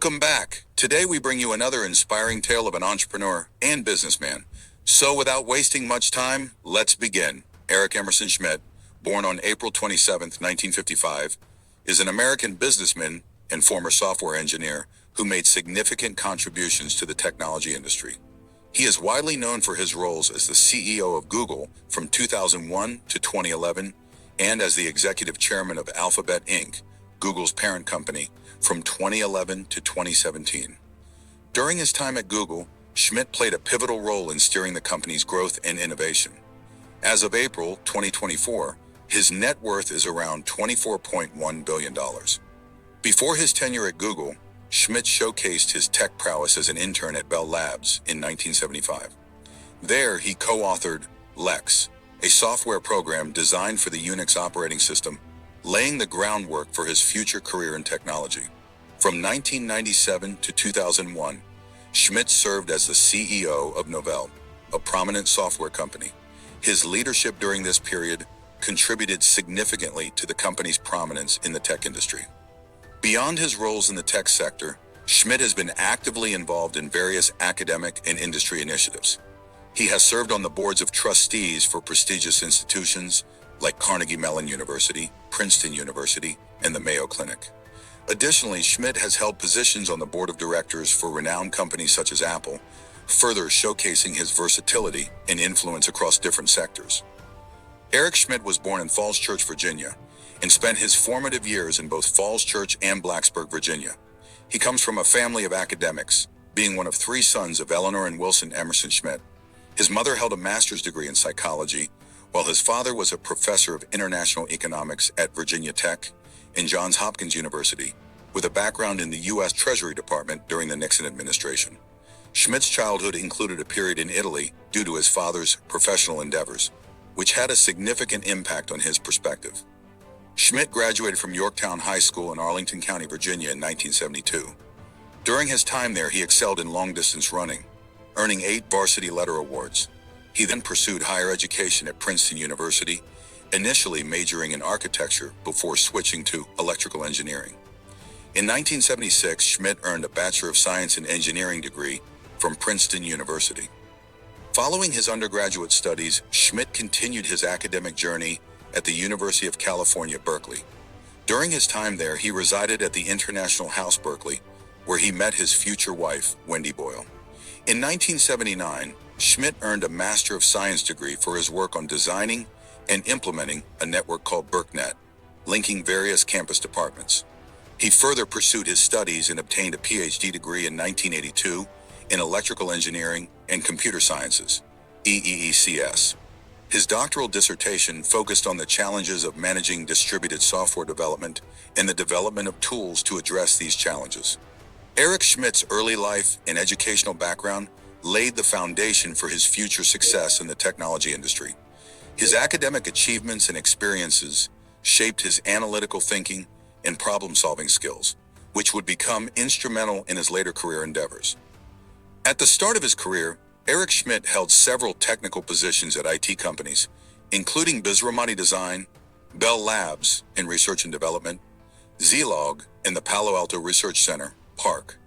Welcome back. Today we bring you another inspiring tale of an entrepreneur and businessman. So without wasting much time, let's begin. Eric Emerson Schmidt, born on April 27, 1955, is an American businessman and former software engineer who made significant contributions to the technology industry. He is widely known for his roles as the CEO of Google from 2001 to 2011 and as the executive chairman of Alphabet Inc., Google's parent company, from 2011 to 2017. During his time at Google, Schmidt played a pivotal role in steering the company's growth and innovation. As of April 2024, his net worth is around $24.1 billion. Before his tenure at Google, Schmidt showcased his tech prowess as an intern at Bell Labs in 1975. There, he co-authored Lex, a software program designed for the Unix operating system, laying the groundwork for his future career in technology. From 1997 to 2001, Schmidt served as the CEO of Novell, a prominent software company. His leadership during this period contributed significantly to the company's prominence in the tech industry. Beyond his roles in the tech sector, Schmidt has been actively involved in various academic and industry initiatives. He has served on the boards of trustees for prestigious institutions like Carnegie Mellon University, Princeton University, and the Mayo Clinic. Additionally, Schmidt has held positions on the board of directors for renowned companies such as Apple, further showcasing his versatility and influence across different sectors. Eric Schmidt was born in Falls Church, Virginia, and spent his formative years in both Falls Church and Blacksburg, Virginia. He comes from a family of academics, being one of three sons of Eleanor and Wilson Emerson Schmidt. His mother held a master's degree in psychology, while his father was a professor of international economics at Virginia Tech and Johns Hopkins University, with a background in the U.S. Treasury Department during the Nixon administration. Schmidt's childhood included a period in Italy due to his father's professional endeavors, which had a significant impact on his perspective. Schmidt graduated from Yorktown High School in Arlington County, Virginia in 1972. During his time there, he excelled in long-distance running, earning 8 varsity letter awards. He then pursued higher education at Princeton University, initially majoring in architecture before switching to electrical engineering. In 1976, Schmidt earned a Bachelor of Science in Engineering degree from Princeton University. Following his undergraduate studies, Schmidt continued his academic journey at the University of California, Berkeley. During his time there, he resided at the International House, Berkeley, where he met his future wife, Wendy Boyle. In 1979, Schmidt earned a Master of Science degree for his work on designing and implementing a network called BerkNet, linking various campus departments. He further pursued his studies and obtained a PhD degree in 1982 in Electrical Engineering and Computer Sciences, EEECS. His doctoral dissertation focused on the challenges of managing distributed software development and the development of tools to address these challenges. Eric Schmidt's early life and educational background laid the foundation for his future success in the technology industry. His academic achievements and experiences shaped his analytical thinking and problem-solving skills, which would become instrumental in his later career endeavors. At the start of his career, Eric Schmidt held several technical positions at IT companies, including Bisramati Design, Bell Labs in Research and Development, Zilog, and the Palo Alto Research Center, PARC.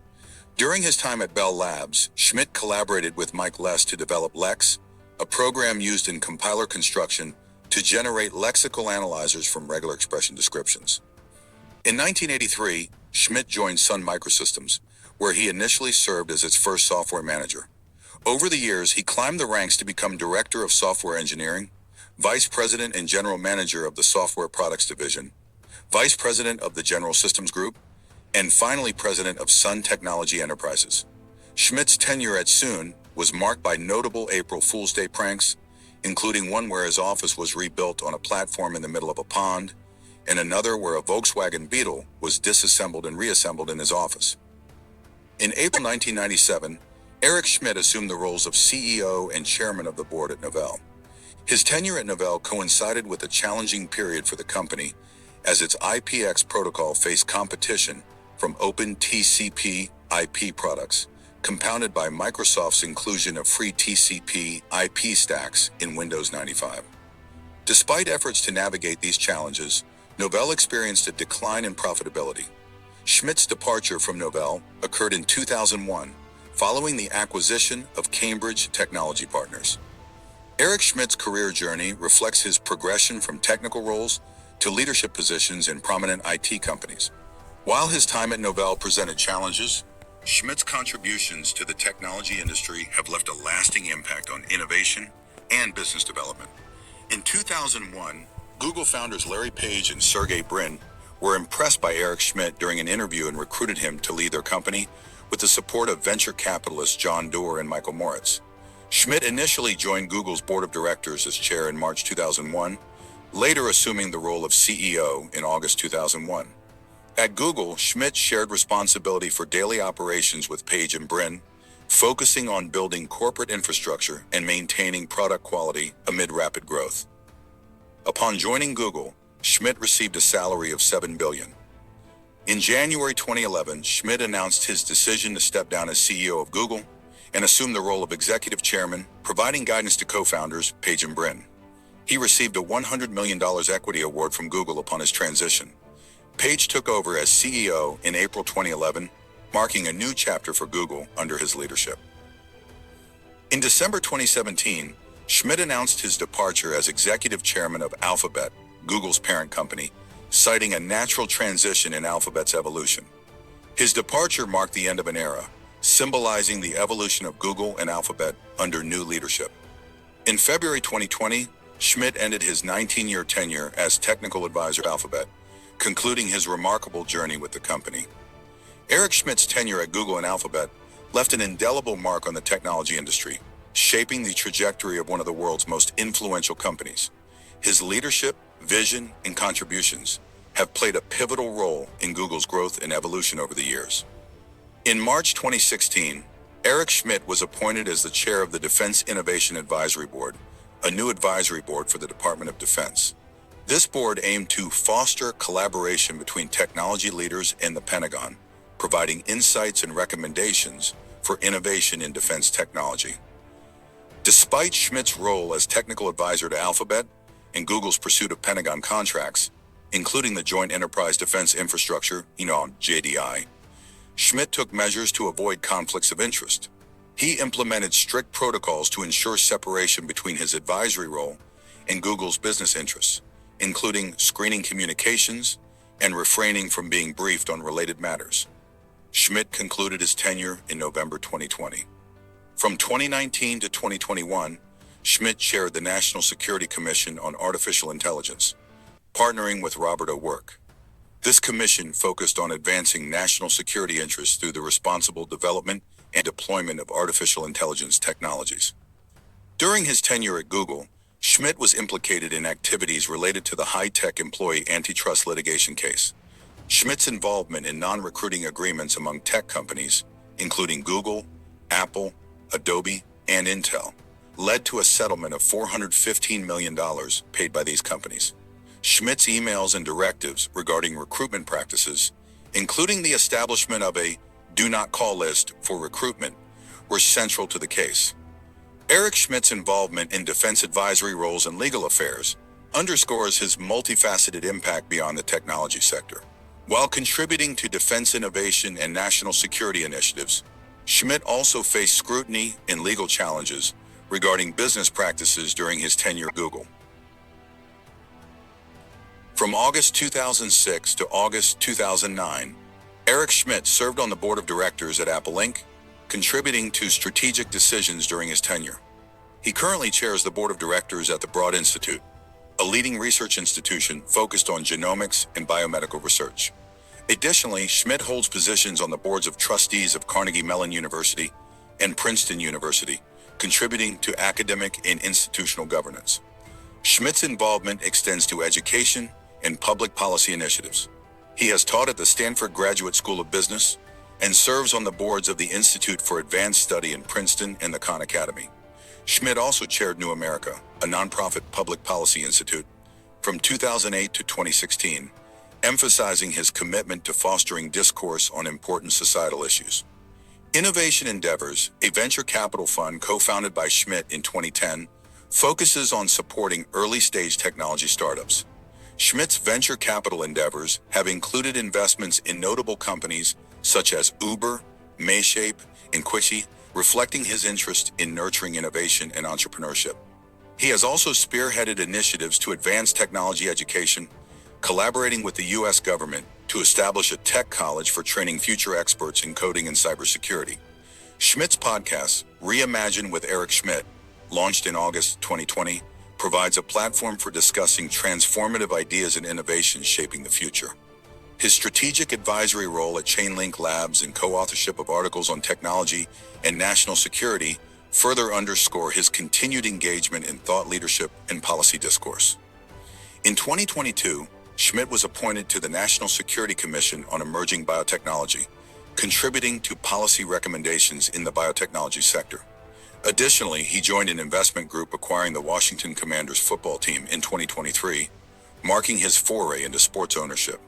During his time at Bell Labs, Schmidt collaborated with Mike Less to develop Lex, a program used in compiler construction to generate lexical analyzers from regular expression descriptions. In 1983, Schmidt joined Sun Microsystems, where he initially served as its first software manager. Over the years, he climbed the ranks to become Director of Software Engineering, Vice President and General Manager of the Software Products Division, Vice President of the General Systems Group, and finally President of Sun Technology Enterprises. Schmidt's tenure at Sun was marked by notable April Fool's Day pranks, including one where his office was rebuilt on a platform in the middle of a pond, and another where a Volkswagen Beetle was disassembled and reassembled in his office. In April 1997, Eric Schmidt assumed the roles of CEO and chairman of the board at Novell. His tenure at Novell coincided with a challenging period for the company as its IPX protocol faced competition from open TCP IP products, compounded by Microsoft's inclusion of free TCP IP stacks in Windows 95. Despite efforts to navigate these challenges, Novell experienced a decline in profitability. Schmidt's departure from Novell occurred in 2001, following the acquisition of Cambridge Technology Partners. Eric Schmidt's career journey reflects his progression from technical roles to leadership positions in prominent IT companies. While his time at Novell presented challenges, Schmidt's contributions to the technology industry have left a lasting impact on innovation and business development. In 2001, Google founders Larry Page and Sergey Brin were impressed by Eric Schmidt during an interview and recruited him to lead their company with the support of venture capitalists John Doerr and Michael Moritz. Schmidt initially joined Google's board of directors as chair in March 2001, later assuming the role of CEO in August 2001. At Google, Schmidt shared responsibility for daily operations with Page and Brin, focusing on building corporate infrastructure and maintaining product quality amid rapid growth. Upon joining Google, Schmidt received a salary of $7 billion. In January 2011, Schmidt announced his decision to step down as CEO of Google and assume the role of executive chairman, providing guidance to co-founders Page and Brin. He received a $100 million equity award from Google upon his transition. Page took over as CEO in April 2011, marking a new chapter for Google under his leadership. In December 2017, Schmidt announced his departure as executive chairman of Alphabet, Google's parent company, citing a natural transition in Alphabet's evolution. His departure marked the end of an era, symbolizing the evolution of Google and Alphabet under new leadership. In February 2020, Schmidt ended his 19-year tenure as technical advisor at Alphabet, concluding his remarkable journey with the company. Eric Schmidt's tenure at Google and Alphabet left an indelible mark on the technology industry, shaping the trajectory of one of the world's most influential companies. His leadership, vision, and contributions have played a pivotal role in Google's growth and evolution over the years. In March 2016, Eric Schmidt was appointed as the chair of the Defense Innovation Advisory Board, a new advisory board for the Department of Defense. This board aimed to foster collaboration between technology leaders and the Pentagon, providing insights and recommendations for innovation in defense technology. Despite Schmidt's role as technical advisor to Alphabet and Google's pursuit of Pentagon contracts, including the Joint Enterprise Defense Infrastructure, JDI, Schmidt took measures to avoid conflicts of interest. He implemented strict protocols to ensure separation between his advisory role and Google's business interests, including screening communications and refraining from being briefed on related matters. Schmidt concluded his tenure in November 2020. From 2019 to 2021, Schmidt chaired the National Security Commission on Artificial Intelligence, partnering with Robert O'Rourke. This commission focused on advancing national security interests through the responsible development and deployment of artificial intelligence technologies. During his tenure at Google, Schmidt was implicated in activities related to the high-tech employee antitrust litigation case. Schmidt's involvement in non-recruiting agreements among tech companies, including Google, Apple, Adobe, and Intel, led to a settlement of $415 million paid by these companies. Schmidt's emails and directives regarding recruitment practices, including the establishment of a do not call list for recruitment, were central to the case. Eric Schmidt's involvement in defense advisory roles and legal affairs underscores his multifaceted impact beyond the technology sector. While contributing to defense innovation and national security initiatives, Schmidt also faced scrutiny and legal challenges regarding business practices during his tenure at Google. From August 2006 to August 2009, Eric Schmidt served on the board of directors at Apple Inc., contributing to strategic decisions during his tenure. He currently chairs the board of directors at the Broad Institute, a leading research institution focused on genomics and biomedical research. Additionally, Schmidt holds positions on the boards of trustees of Carnegie Mellon University and Princeton University, contributing to academic and institutional governance. Schmidt's involvement extends to education and public policy initiatives. He has taught at the Stanford Graduate School of Business and serves on the boards of the Institute for Advanced Study in Princeton and the Khan Academy. Schmidt also chaired New America, a nonprofit public policy institute, from 2008 to 2016, emphasizing his commitment to fostering discourse on important societal issues. Innovation Endeavors, a venture capital fund co-founded by Schmidt in 2010, focuses on supporting early-stage technology startups. Schmidt's venture capital endeavors have included investments in notable companies such as Uber, Mayshape, and Quixi, reflecting his interest in nurturing innovation and entrepreneurship. He has also spearheaded initiatives to advance technology education, collaborating with the U.S. government to establish a tech college for training future experts in coding and cybersecurity. Schmidt's podcast, Reimagine with Eric Schmidt, launched in August 2020, provides a platform for discussing transformative ideas and innovations shaping the future. His strategic advisory role at Chainlink Labs and co-authorship of articles on technology and national security further underscore his continued engagement in thought leadership and policy discourse. In 2022, Schmidt was appointed to the National Security Commission on Emerging Biotechnology, contributing to policy recommendations in the biotechnology sector. Additionally, he joined an investment group acquiring the Washington Commanders football team in 2023, marking his foray into sports ownership.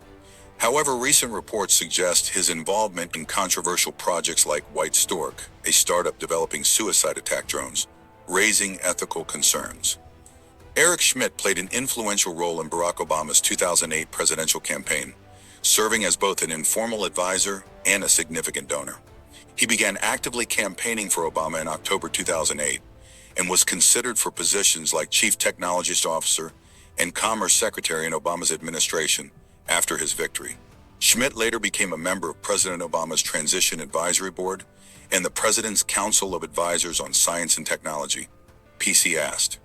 However, recent reports suggest his involvement in controversial projects like White Stork, a startup developing suicide attack drones, raising ethical concerns. Eric Schmidt played an influential role in Barack Obama's 2008 presidential campaign, serving as both an informal advisor and a significant donor. He began actively campaigning for Obama in October 2008 and was considered for positions like Chief Technologist Officer and Commerce Secretary in Obama's administration after his victory. Schmidt later became a member of President Obama's Transition Advisory Board and the President's Council of Advisors on Science and Technology, PCAST.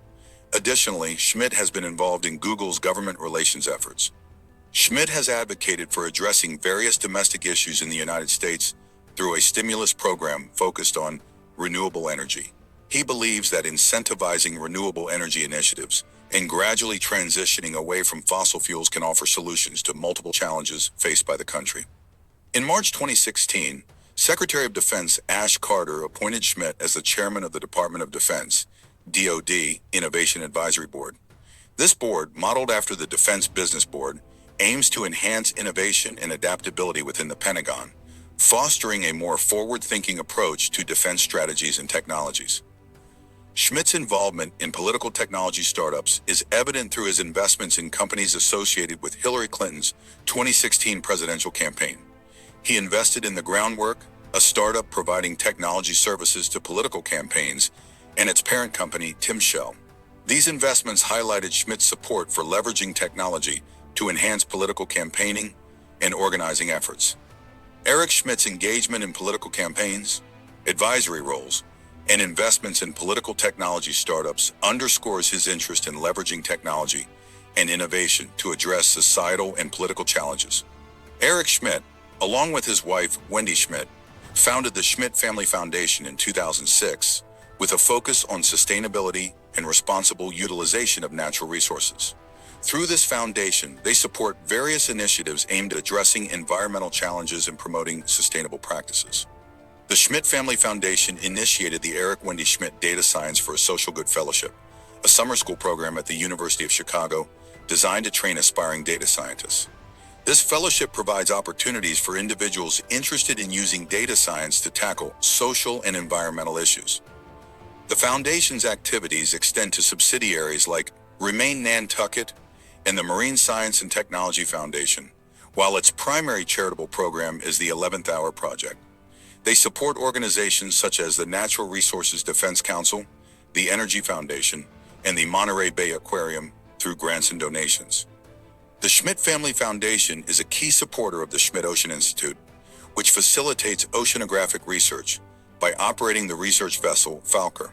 Additionally, Schmidt has been involved in Google's government relations efforts. Schmidt has advocated for addressing various domestic issues in the United States through a stimulus program focused on renewable energy. He believes that incentivizing renewable energy initiatives and gradually transitioning away from fossil fuels can offer solutions to multiple challenges faced by the country. In March 2016, Secretary of Defense Ash Carter appointed Schmidt as the chairman of the Department of Defense, DoD, Innovation Advisory Board. This board, modeled after the Defense Business Board, aims to enhance innovation and adaptability within the Pentagon, fostering a more forward-thinking approach to defense strategies and technologies. Schmidt's involvement in political technology startups is evident through his investments in companies associated with Hillary Clinton's 2016 presidential campaign. He invested in The Groundwork, a startup providing technology services to political campaigns, and its parent company, Timshell. These investments highlighted Schmidt's support for leveraging technology to enhance political campaigning and organizing efforts. Eric Schmidt's engagement in political campaigns, advisory roles, and investments in political technology startups underscores his interest in leveraging technology and innovation to address societal and political challenges. Eric Schmidt, along with his wife, Wendy Schmidt, founded the Schmidt Family Foundation in 2006 with a focus on sustainability and responsible utilization of natural resources. Through this foundation, they support various initiatives aimed at addressing environmental challenges and promoting sustainable practices. The Schmidt Family Foundation initiated the Eric Wendy Schmidt Data Science for a Social Good Fellowship, a summer school program at the University of Chicago designed to train aspiring data scientists. This fellowship provides opportunities for individuals interested in using data science to tackle social and environmental issues. The Foundation's activities extend to subsidiaries like Remain Nantucket and the Marine Science and Technology Foundation, while its primary charitable program is the 11th Hour Project. They support organizations such as the Natural Resources Defense Council, the Energy Foundation, and the Monterey Bay Aquarium through grants and donations. The Schmidt Family Foundation is a key supporter of the Schmidt Ocean Institute, which facilitates oceanographic research by operating the research vessel Falker.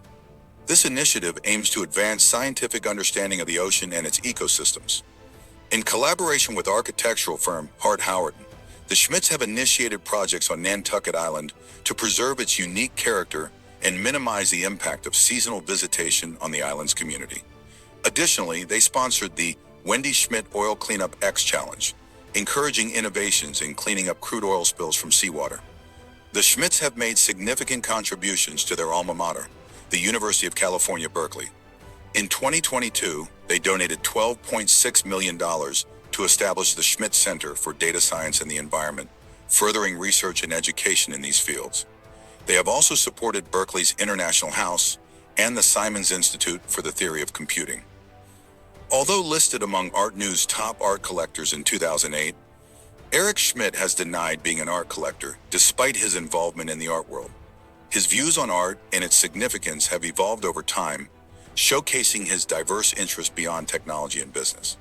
This initiative aims to advance scientific understanding of the ocean and its ecosystems. In collaboration with architectural firm Hart Howard, the Schmidts have initiated projects on Nantucket Island to preserve its unique character and minimize the impact of seasonal visitation on the island's community. Additionally, they sponsored the Wendy Schmidt Oil Cleanup X Challenge, encouraging innovations in cleaning up crude oil spills from seawater. The Schmidts have made significant contributions to their alma mater, the University of California, Berkeley. In 2022, they donated $12.6 million to establish the Schmidt Center for Data Science and the Environment, furthering research and education in these fields. They have also supported Berkeley's International House and the Simons Institute for the Theory of Computing. Although listed among Art News' top art collectors in 2008, Eric Schmidt has denied being an art collector despite his involvement in the art world. His views on art and its significance have evolved over time, showcasing his diverse interests beyond technology and business.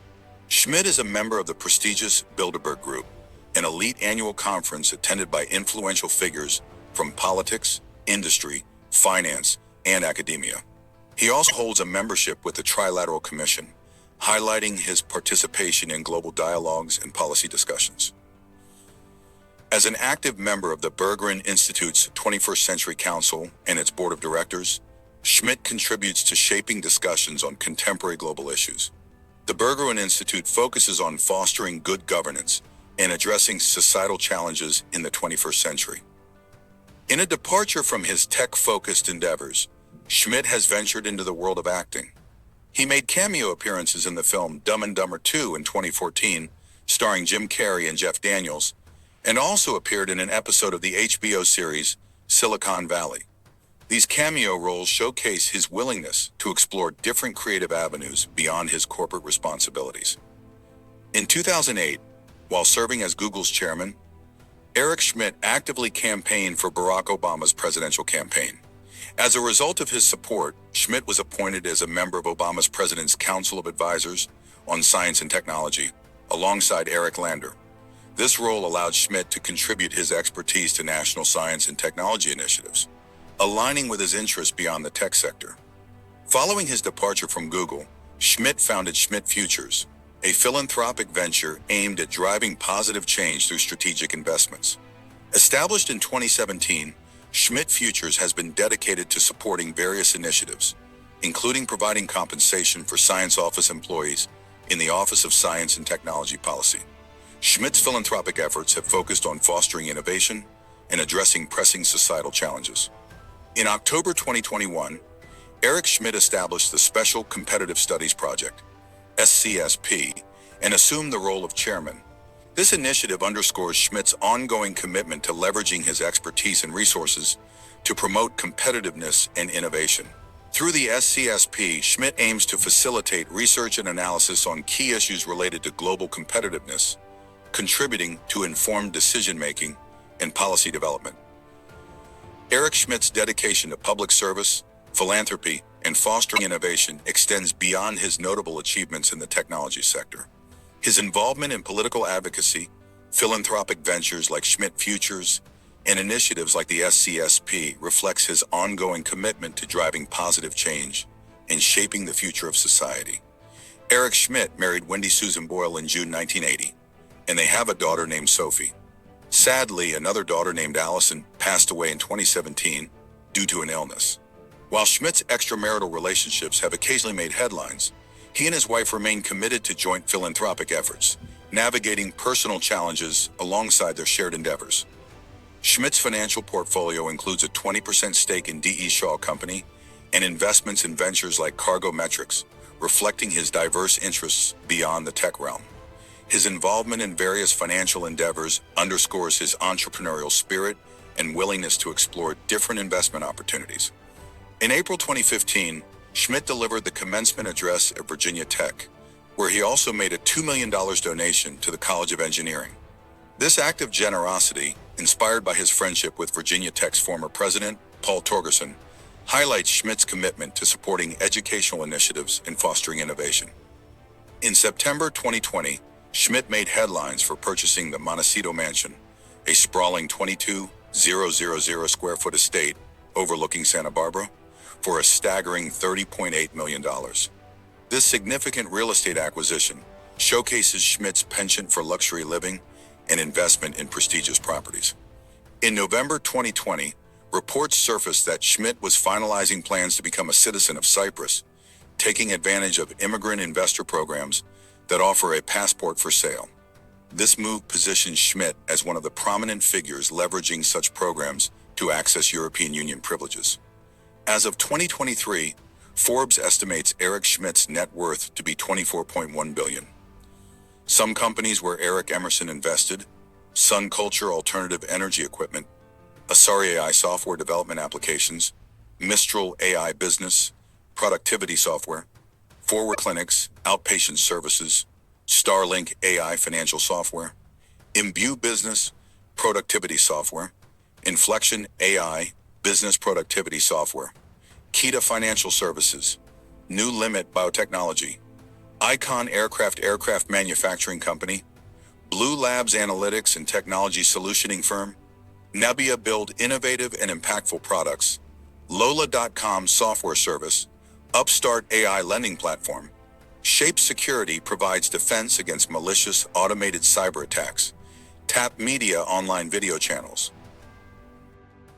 Schmidt is a member of the prestigious Bilderberg Group, an elite annual conference attended by influential figures from politics, industry, finance, and academia. He also holds a membership with the Trilateral Commission, highlighting his participation in global dialogues and policy discussions. As an active member of the Berggruen Institute's 21st Century Council and its board of directors, Schmidt contributes to shaping discussions on contemporary global issues. The Berggruen Institute focuses on fostering good governance and addressing societal challenges in the 21st century. In a departure from his tech-focused endeavors, Schmidt has ventured into the world of acting. He made cameo appearances in the film Dumb and Dumber 2 in 2014, starring Jim Carrey and Jeff Daniels, and also appeared in an episode of the HBO series Silicon Valley. These cameo roles showcase his willingness to explore different creative avenues beyond his corporate responsibilities. In 2008, while serving as Google's chairman, Eric Schmidt actively campaigned for Barack Obama's presidential campaign. As a result of his support, Schmidt was appointed as a member of Obama's President's Council of Advisors on Science and Technology, alongside Eric Lander. This role allowed Schmidt to contribute his expertise to national science and technology initiatives, aligning with his interests beyond the tech sector. Following his departure from Google, Schmidt founded Schmidt Futures, a philanthropic venture aimed at driving positive change through strategic investments. Established in 2017, Schmidt Futures has been dedicated to supporting various initiatives, including providing compensation for science office employees in the Office of Science and Technology Policy. Schmidt's philanthropic efforts have focused on fostering innovation and addressing pressing societal challenges. In October 2021, Eric Schmidt established the Special Competitive Studies Project, SCSP, and assumed the role of chairman. This initiative underscores Schmidt's ongoing commitment to leveraging his expertise and resources to promote competitiveness and innovation. Through the SCSP, Schmidt aims to facilitate research and analysis on key issues related to global competitiveness, contributing to informed decision-making and policy development. Eric Schmidt's dedication to public service, philanthropy, and fostering innovation extends beyond his notable achievements in the technology sector. His involvement in political advocacy, philanthropic ventures like Schmidt Futures, and initiatives like the SCSP reflects his ongoing commitment to driving positive change and shaping the future of society. Eric Schmidt married Wendy Susan Boyle in June 1980, and they have a daughter named Sophie. Sadly, another daughter named Allison passed away in 2017 due to an illness. While Schmidt's extramarital relationships have occasionally made headlines, he and his wife remain committed to joint philanthropic efforts, navigating personal challenges alongside their shared endeavors. Schmidt's financial portfolio includes a 20% stake in D.E. Shaw Company and investments in ventures like Cargo Metrics, reflecting his diverse interests beyond the tech realm. His involvement in various financial endeavors underscores his entrepreneurial spirit and willingness to explore different investment opportunities. In April 2015, Schmidt delivered the commencement address at Virginia Tech, where he also made a $2 million donation to the College of Engineering. This act of generosity, inspired by his friendship with Virginia Tech's former president, Paul Torgerson, highlights Schmidt's commitment to supporting educational initiatives and fostering innovation. In September 2020, Schmidt made headlines for purchasing the Montecito Mansion, a sprawling 22,000 square foot estate overlooking Santa Barbara, for a staggering $30.8 million. This significant real estate acquisition showcases Schmidt's penchant for luxury living and investment in prestigious properties. In November 2020, reports surfaced that Schmidt was finalizing plans to become a citizen of Cyprus, taking advantage of immigrant investor programs that offer a passport for sale. This move positions Schmidt as one of the prominent figures leveraging such programs to access European Union privileges. As of 2023, Forbes estimates Eric Schmidt's net worth to be $24.1 billion. Some companies where Eric Emerson invested: Sun Culture Alternative Energy Equipment, Asari AI Software Development Applications, Mistral AI Business, Productivity Software, Forward Clinics, Outpatient Services, Starlink AI Financial Software, Imbue Business, Productivity Software, Inflection AI, Business Productivity Software, Kita Financial Services, New Limit Biotechnology, Icon Aircraft Manufacturing Company, Blue Labs Analytics and Technology Solutioning Firm, Nebia Build Innovative and Impactful Products, Lola.com Software Service, Upstart AI Lending Platform, Shape Security provides defense against malicious automated cyber attacks, Tap Media online video channels,